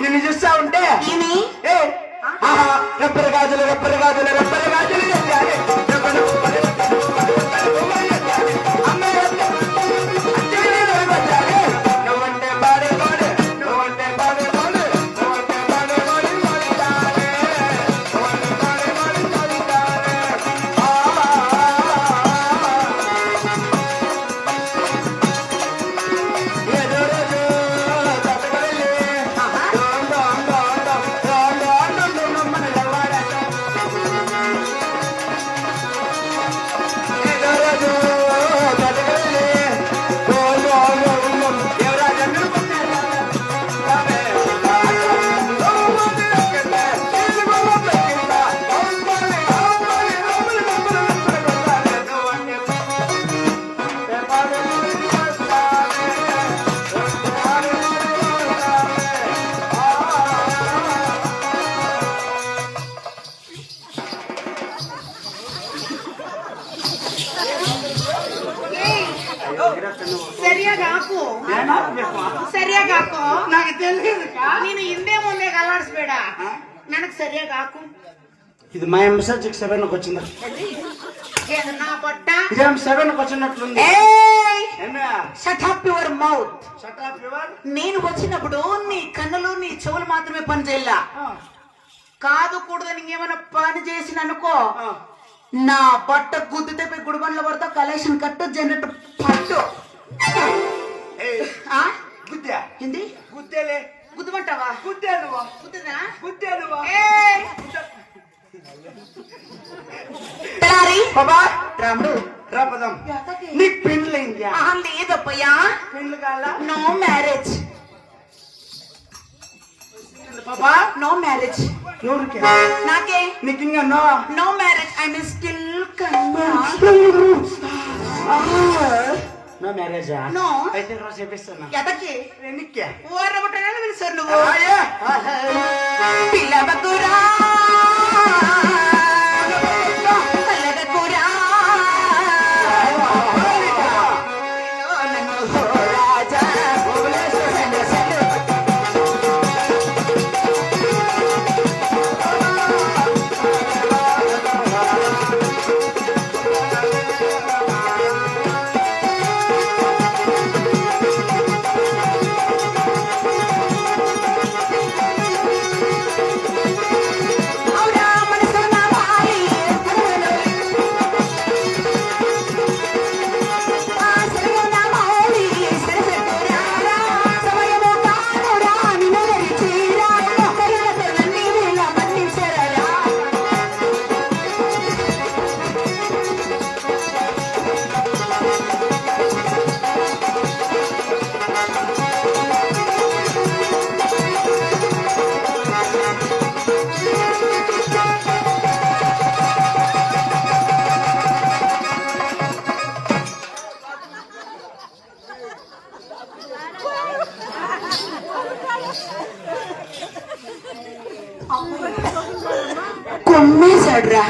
నిన్ను చూస్తా ఉంటే రబ్బర్ గాజులు రబ్బర్ గాజులు రబ్బర్ గాజులు సరియాగాకు నాకు తెలియదు నేను ఇందే ముందే కలాడిసిపోయా నాకు సరియాగాకు ఇది మా ఎంసెక్ 7 వచ్చింది నా పొట్ట ఇదేం 7 వచ్చినట్లుంది షట్ అప్ యువర్ మౌత్ నేను వచ్చినప్పుడు నీ కన్నులు నీ చెవులు మాత్రమే పని చేయాల కాదు కూడదని ఏమైనా పని చేసిన అనుకో నా బట్ట గుద్దుతే పోయి గుడిబండ్ల పడతా కలెక్షన్ కట్టు జనరేటర్ పట్టు ఏంది గుద్దేలే గుద్దుమంటావా గుద్దేనువా గుద్దునా గుద్దేనువా బాబా రాముడు రాపదం నీకు పెండ్లైందా లేదప్పయ్యా పెండ్లు కాల నో మ్యారేజ్ బాబా నో మ్యారేజ్ ఎవరికి నాకే నీకు ఇంకా no no marriage I mean still కన్యా నో మ్యారేజా నో అయితే రోజు చెప్పిస్తాను ఎదకి ఎన్నికే ఓరబట్టనే పిలిచారు నువ్వు పిల్లవకురా కుమ్మేశాడురా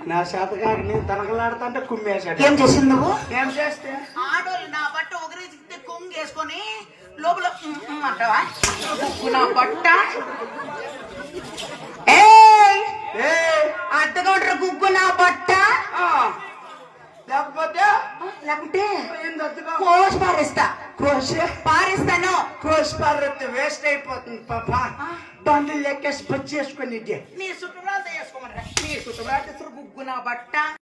నా శాతగాడు నేను తనకలాడుతుంటే కుమ్మేశాడు ఏం చేసింది నువ్వు ఏం చేస్తే ఆడోళ్ళు నా బట్ట ఒకరేసిస్తే కొంగేసుకొని లోపల అంటావా నా బట్ట అడ్డగా ఉంటారు గుగ్గు నా బట్ట లేకపోతే లేకుంటే కోసి పారేస్తా పారేస్తాను క్రోష్ పారెత్తే వేస్ట్ అయిపోతుంది పాప బండ్లు లెక్కేసి పచ్చి చేసుకొని నీ చుట్టూ వేసుకోమని నీ చుట్టూ గుగ్గు నా బట్ట